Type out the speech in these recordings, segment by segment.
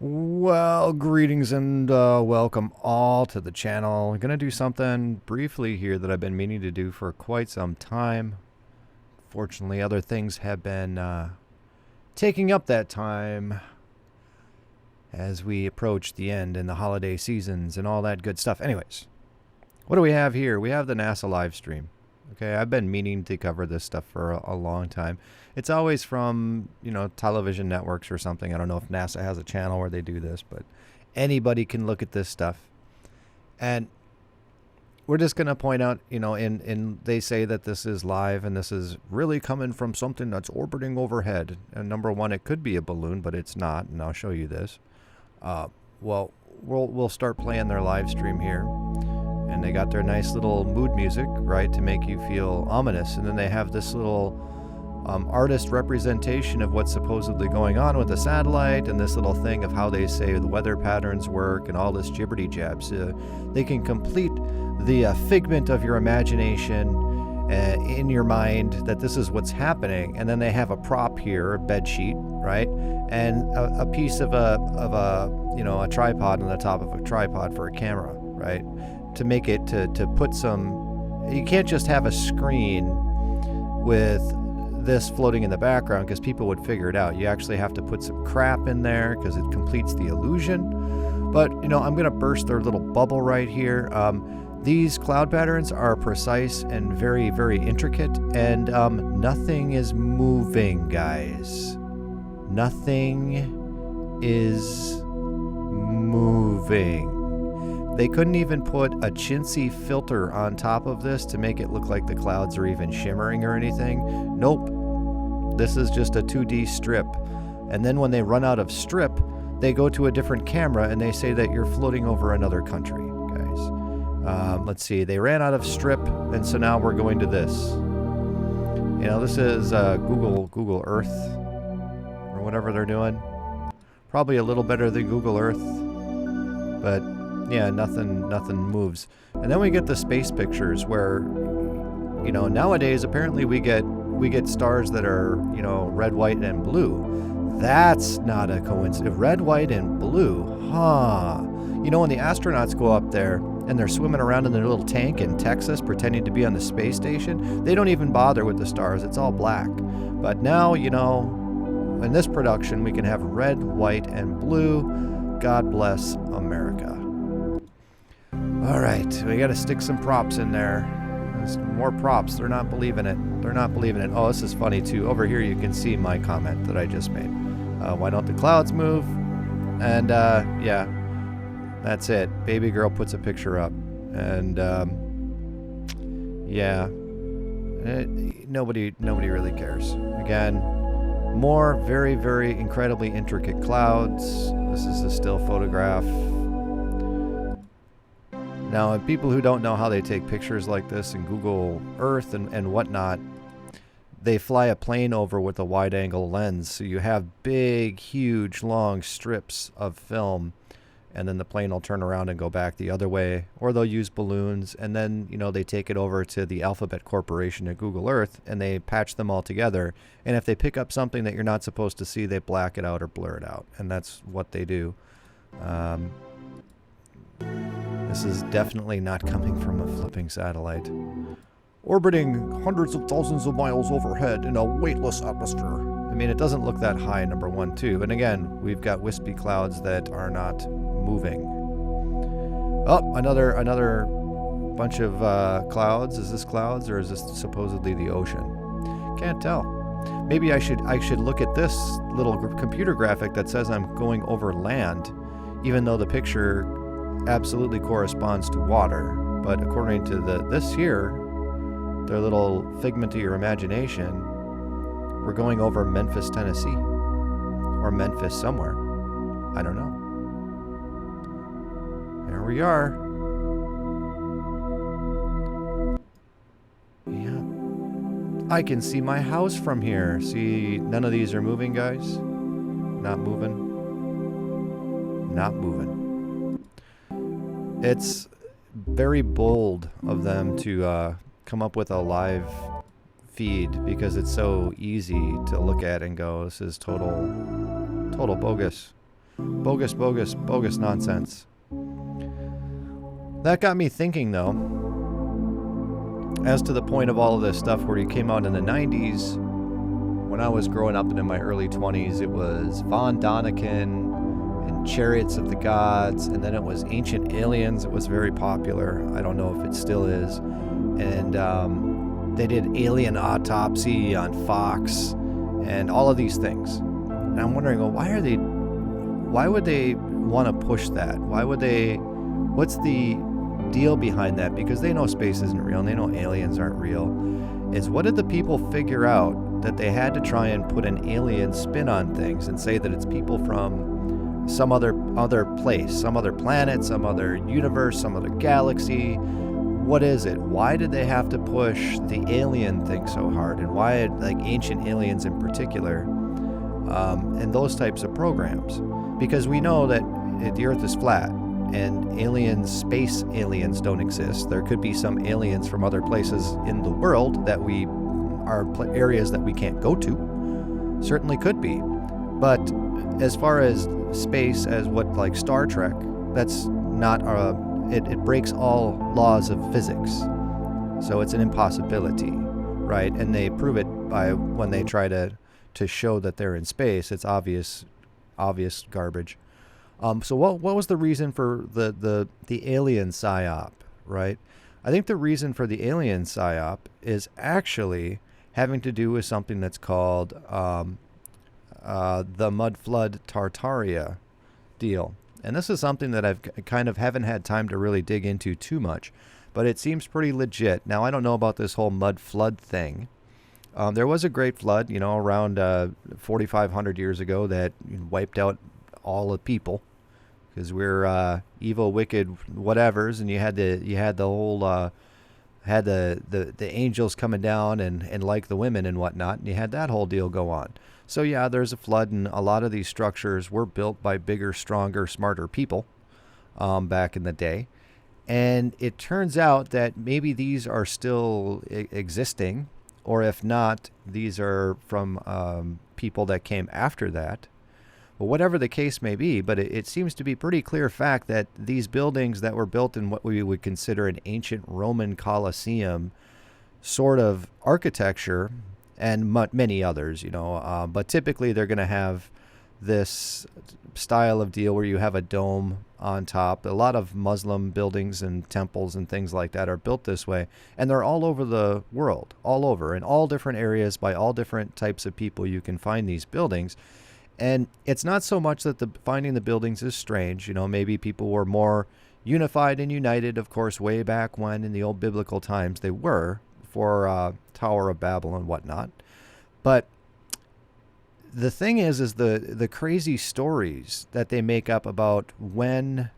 Well, greetings and welcome all to the channel. I'm going to do something briefly here that I've been meaning to do for quite some time. Fortunately, other things have been taking up that time as we approach the end and the holiday seasons and all that good stuff. Anyways, what do we have here? We have the NASA live stream. Okay, I've been meaning to cover this stuff for a long time. It's always from, television networks or something. I don't know if NASA has a channel where they do this, but anybody can look at this stuff. And we're just going to point out, they say that this is live and this is really coming from something that's orbiting overhead. And number one, it could be a balloon, but it's not. And I'll show you this. We'll start playing their live stream here. And they got their nice little mood music, right, to make you feel ominous. And then they have this little artist representation of what's supposedly going on with the satellite, and this little thing of how they say the weather patterns work and all this jibberty jabs. They can complete the figment of your imagination in your mind that this is what's happening. And then they have a prop here, a bed sheet, right, and a piece of a tripod on the top of a tripod for a camera, right, to make it to put some. You can't just have a screen with this floating in the background because people would figure it out. You actually have to put some crap in there because it completes the illusion. But I'm going to burst their little bubble right here. These cloud patterns are precise and very, very intricate, and nothing is moving, guys. Nothing is moving. They couldn't even put a chintzy filter on top of this to make it look like the clouds are even shimmering or anything. Nope. This is just a 2D strip. And then when they run out of strip, they go to a different camera and they say that you're floating over another country, guys. Let's see. They ran out of strip, and so now we're going to this. This is Google Earth or whatever they're doing. Probably a little better than Google Earth, but yeah, nothing moves. And then we get the space pictures where, nowadays apparently we get stars that are, red, white, and blue. That's not a coincidence. Red, white, and blue, huh? When the astronauts go up there and they're swimming around in their little tank in Texas pretending to be on the space station, they don't even bother with the stars. It's all black. But now, in this production, we can have red, white, and blue. God bless America. All right, we got to stick some props in there. There's more props. They're not believing it. They're not believing it. Oh, this is funny, too. Over here, you can see my comment that I just made. Why don't the clouds move? And, yeah, that's it. Baby girl puts a picture up. And, yeah, nobody really cares. Again, more very, very incredibly intricate clouds. This is a still photograph. Now, people who don't know how they take pictures like this in Google Earth and whatnot, they fly a plane over with a wide-angle lens. So you have big, huge, long strips of film, and then the plane will turn around and go back the other way. Or they'll use balloons, and then, they take it over to the Alphabet Corporation at Google Earth, and they patch them all together. And if they pick up something that you're not supposed to see, they black it out or blur it out. And that's what they do. This is definitely not coming from a flipping satellite. Orbiting hundreds of thousands of miles overhead in a weightless atmosphere. I mean, it doesn't look that high, number one, too. And again, we've got wispy clouds that are not moving. Oh, another bunch of clouds. Is this clouds or is this supposedly the ocean? Can't tell. Maybe I should look at this little computer graphic that says I'm going over land, even though the picture absolutely corresponds to water. But according to this here, their little figment of your imagination, we're going over Memphis, Tennessee, or Memphis somewhere. I don't know. There we are. Yeah, I can see my house from here. See, none of these are moving, guys. Not moving. Not moving. It's very bold of them to come up with a live feed because it's so easy to look at and go, this is total bogus. Bogus, bogus, bogus nonsense. That got me thinking, though, as to the point of all of this stuff where he came out in the 90s. When I was growing up and in my early 20s, it was Von Däniken and Chariots of the Gods, and then it was Ancient Aliens. It was very popular. I don't know if it still is. And they did Alien Autopsy on Fox and all of these things. And I'm wondering, well, why would they want to push that? What's the deal behind that? Because they know space isn't real and they know aliens aren't real. Is what did the people figure out that they had to try and put an alien spin on things and say that it's people from some other place, some other planet, some other universe, some other galaxy? What is it? Why did they have to push the alien thing so hard? And why, like, Ancient Aliens in particular, and those types of programs? Because we know that the Earth is flat and space aliens don't exist. There could be some aliens from other places in the world that are areas that we can't go to. Certainly could be. But as far as space, as what, like Star Trek, that's not it breaks all laws of physics. So it's an impossibility, right? And they prove it by when they try to show that they're in space. It's obvious garbage. So what was the reason for the alien psyop, right? I think the reason for the alien psyop is actually having to do with something that's called the mud flood Tartaria deal. And this is something that I've kind of haven't had time to really dig into too much, but it seems pretty legit. Now, I don't know about this whole mud flood thing. There was a great flood, around 4,500 years ago that wiped out all the people because we're evil, wicked, whatevers, and you had the whole had the angels coming down and like the women and whatnot, and you had that whole deal go on. So yeah, there's a flood, and a lot of these structures were built by bigger, stronger, smarter people back in the day. And it turns out that maybe these are still existing, or if not, these are from people that came after that. Well, whatever the case may be, but it seems to be pretty clear fact that these buildings that were built in what we would consider an ancient Roman Colosseum sort of architecture, and many others, but typically they're going to have this style of deal where you have a dome on top. A lot of Muslim buildings and temples and things like that are built this way, and they're all over the world, all over, in all different areas, by all different types of people. You can find these buildings, and it's not so much that finding the buildings is strange. Maybe people were more unified and united, of course, way back when in the old biblical times they were, for Tower of Babel and whatnot. But the thing is the crazy stories that they make up about when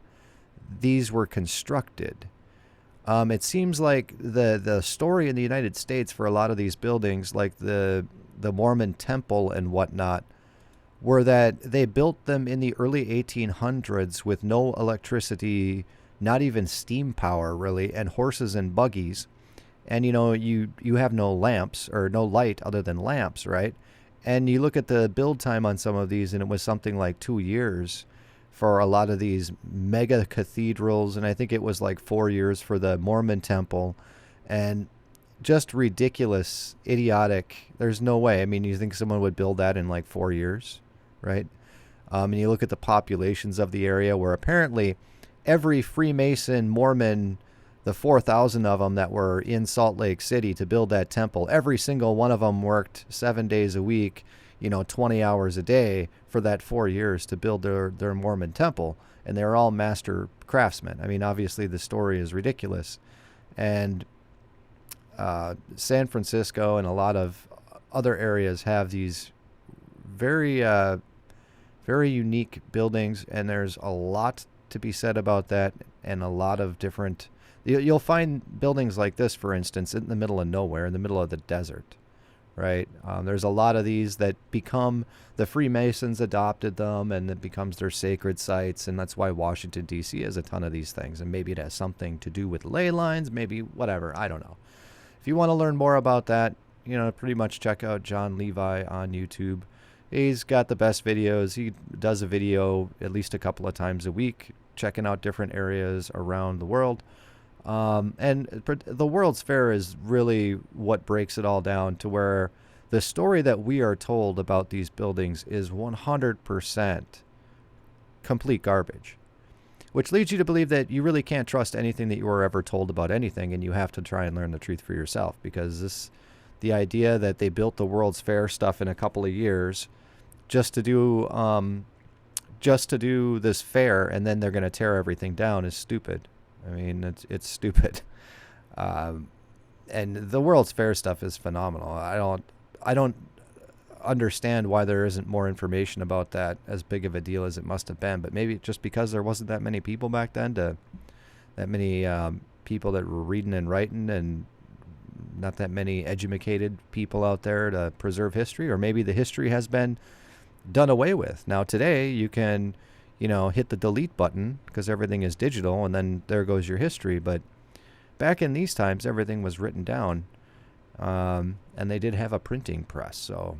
these were constructed. It seems like the story in the United States for a lot of these buildings, like the Mormon temple and whatnot, were that they built them in the early 1800s with no electricity, not even steam power really, and horses and buggies. And you have no lamps or no light other than lamps, right? And you look at the build time on some of these, and it was something like 2 years for a lot of these mega cathedrals, and I think it was like 4 years for the Mormon temple, and just ridiculous, idiotic. There's no way. I mean, you think someone would build that in like 4 years, right? And you look at the populations of the area, where apparently every Freemason, Mormon, the 4,000 of them that were in Salt Lake City to build that temple, every single one of them worked 7 days a week, 20 hours a day for that 4 years to build their Mormon temple. And they were all master craftsmen. I mean, obviously the story is ridiculous. And San Francisco and a lot of other areas have these very, very unique buildings. And there's a lot to be said about that, and a lot of different... You'll find buildings like this, for instance, in the middle of nowhere, in the middle of the desert, right? There's a lot of these that become, the Freemasons adopted them, and it becomes their sacred sites, and that's why Washington, D.C. has a ton of these things, and maybe it has something to do with ley lines, maybe whatever, I don't know. If you want to learn more about that, pretty much check out John Levi on YouTube. He's got the best videos. He does a video at least a couple of times a week, checking out different areas around the world. And the World's Fair is really what breaks it all down to where the story that we are told about these buildings is 100% complete garbage, which leads you to believe that you really can't trust anything that you were ever told about anything, and you have to try and learn the truth for yourself, because the idea that they built the World's Fair stuff in a couple of years just to do this fair and then they're going to tear everything down is stupid. I mean, it's stupid. And the World's Fair stuff is phenomenal. I don't understand why there isn't more information about that, as big of a deal as it must have been. But maybe just because there wasn't that many people back then, that many people that were reading and writing, and not that many educated people out there to preserve history, or maybe the history has been done away with. Now today you can, hit the delete button because everything is digital, and then there goes your history. But back in these times, everything was written down, and they did have a printing press. So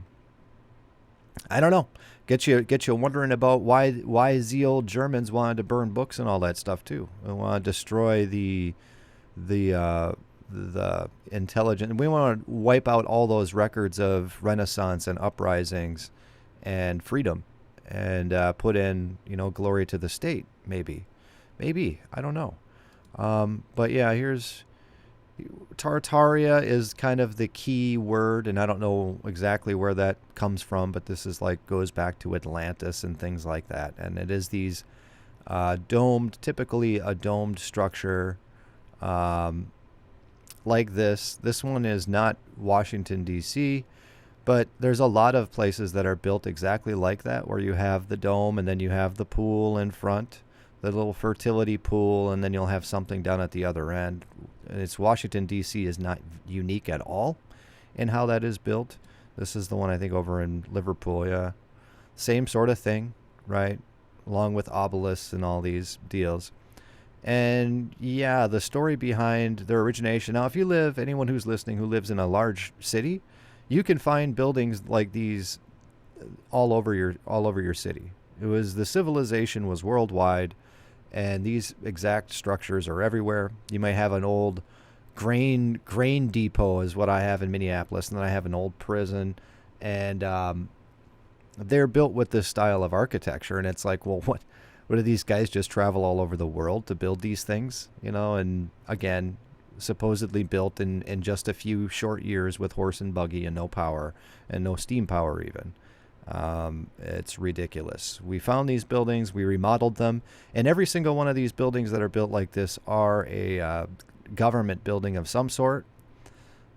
I don't know. Get you wondering about why the old Germans wanted to burn books and all that stuff too. They want to destroy the intelligent. We want to wipe out all those records of Renaissance and uprisings and freedom, and put in, glory to the state. Maybe, I don't know. But yeah, here's Tartaria is kind of the key word, and I don't know exactly where that comes from, but this is goes back to Atlantis and things like that. And it is these typically a domed structure, like this. This one is not Washington, D.C., but there's a lot of places that are built exactly like that, where you have the dome and then you have the pool in front, the little fertility pool, and then you'll have something down at the other end. And it's Washington, D.C. is not unique at all in how that is built. This is the one I think over in Liverpool, yeah. Same sort of thing, right? Along with obelisks and all these deals. And yeah, the story behind their origination. Now, if anyone who's listening who lives in a large city, you can find buildings like these all over your city. The civilization was worldwide, and these exact structures are everywhere. You may have an old grain depot, is what I have in Minneapolis, and then I have an old prison, and they're built with this style of architecture. And it's like, well, what do these guys just travel all over the world to build these things? And again, supposedly built in just a few short years with horse and buggy and no power and no steam power even. It's ridiculous. We found these buildings, we remodeled them, and every single one of these buildings that are built like this are a government building of some sort,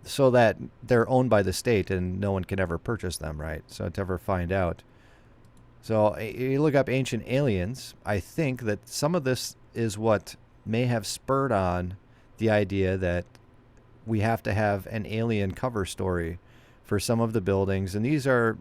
so that they're owned by the state and no one can ever purchase them, right? So to ever find out. So you look up ancient aliens, I think that some of this is what may have spurred on the idea that we have to have an alien cover story for some of the buildings. And these are,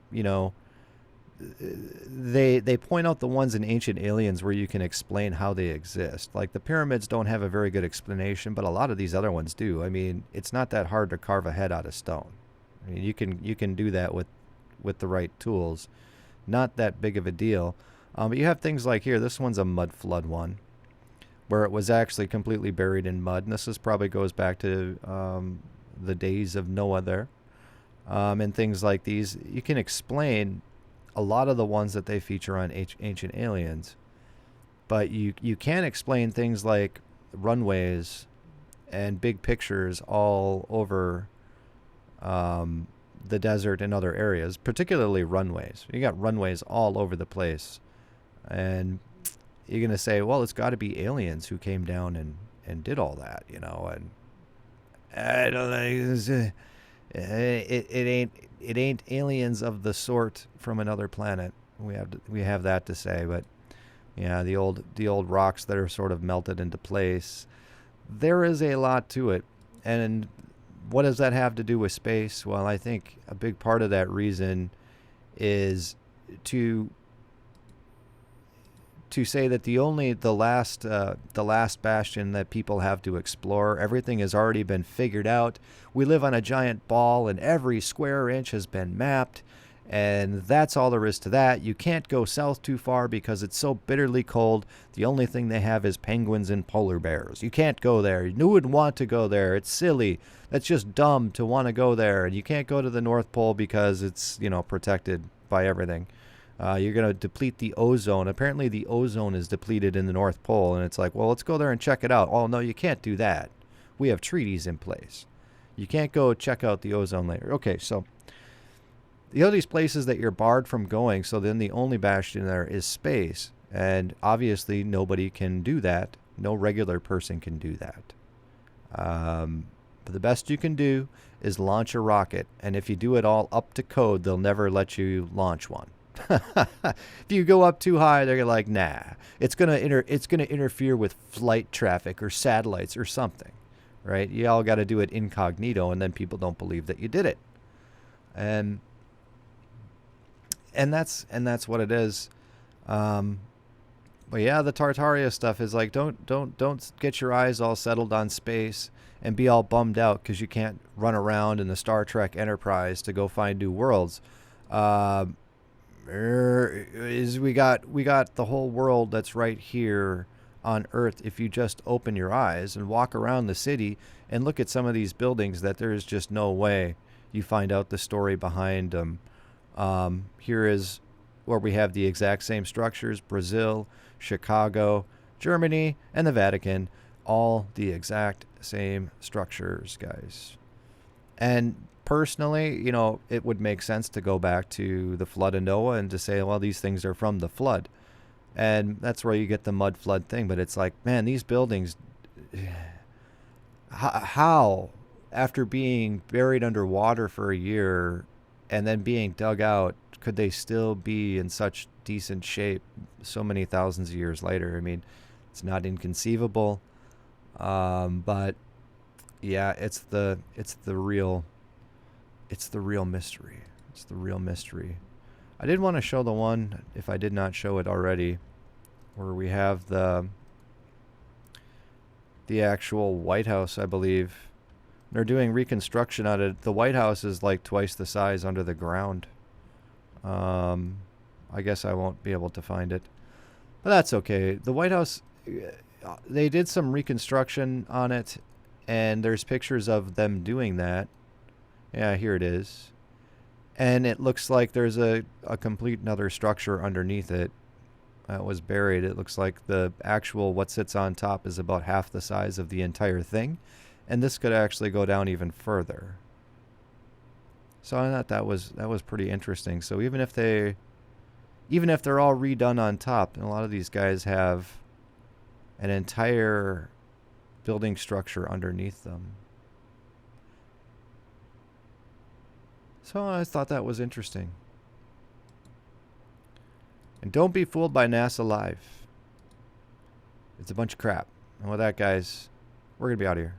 they point out the ones in Ancient Aliens where you can explain how they exist. Like the pyramids don't have a very good explanation, but a lot of these other ones do. I mean, it's not that hard to carve a head out of stone. I mean, you can do that with the right tools. Not that big of a deal. But you have things like here, this one's a mud flood one, where it was actually completely buried in mud. And this probably goes back to the days of Noah there. And things like these. You can explain a lot of the ones that they feature on Ancient Aliens. But you can't explain things like runways and big pictures all over the desert and other areas, particularly runways. You got runways all over the place. And you're going to say, well, it's got to be aliens who came down and did all that, and I don't know. It ain't aliens of the sort from another planet. We have that to say, but yeah, the old rocks that are sort of melted into place. There is a lot to it. And what does that have to do with space? Well, I think a big part of that reason is to say that the last bastion that people have to explore, everything has already been figured out. We live on a giant ball, and every square inch has been mapped, And that's all there is to that. You can't go south too far because it's so bitterly cold. The only thing they have is penguins and polar bears. You can't go there. You wouldn't want to go there. It's silly. That's just dumb to want to go there. And you can't go to the North Pole because it's, you know, protected by everything. You're going to deplete the ozone. Apparently the ozone is depleted in the North Pole. And it's like, well, let's go there and check it out. Oh, no, you can't do that. We have treaties in place. You can't go check out the ozone layer. Okay, so the other these places that you're barred from going, so then the only bastion there is space. And obviously nobody can do that. No regular person can do that. But the best you can do is launch a rocket. And if you do it all up to code, they'll never let you launch one. If you go up too high, they're like, nah. It's gonna interfere with flight traffic or satellites or something. Right? You all got to do it incognito, and then people don't believe that you did it. And that's what it is. But yeah, the Tartaria stuff is like, don't get your eyes all settled on space and be all bummed out because you can't run around in the Star Trek Enterprise to go find new worlds. We got the whole world that's right here on Earth. If you just open your eyes and walk around the city and look at some of these buildings, that there is just no way you find out the story behind them. Here is where we have the exact same structures: Brazil, Chicago, Germany, and the Vatican. All the exact same structures, guys. And personally, you know, it would make sense to go back to the flood of Noah and to say, well, these things are from the flood. And that's where you get the mud flood thing. But it's like, man, these buildings, how, after being buried underwater for a year and then being dug out, could they still be in such decent shape so many thousands of years later? I mean, it's not inconceivable. But yeah, it's the real mystery. It's the real mystery. I did want to show the one, if I did not show it already, where we have the actual White House, I believe. They're doing reconstruction on it. The White House is like twice the size under the ground. I guess I won't be able to find it, but that's okay. The White House, they did some reconstruction on it, and there's pictures of them doing that. Yeah, here it is. And it looks like there's a complete another structure underneath it that was buried. It looks like the actual what sits on top is about half the size of the entire thing. And this could actually go down even further. So I thought that was pretty interesting. So even if they're all redone on top, and a lot of these guys have an entire building structure underneath them. So I thought that was interesting. And don't be fooled by NASA Live. It's a bunch of crap. And with that, guys, we're going to be out of here.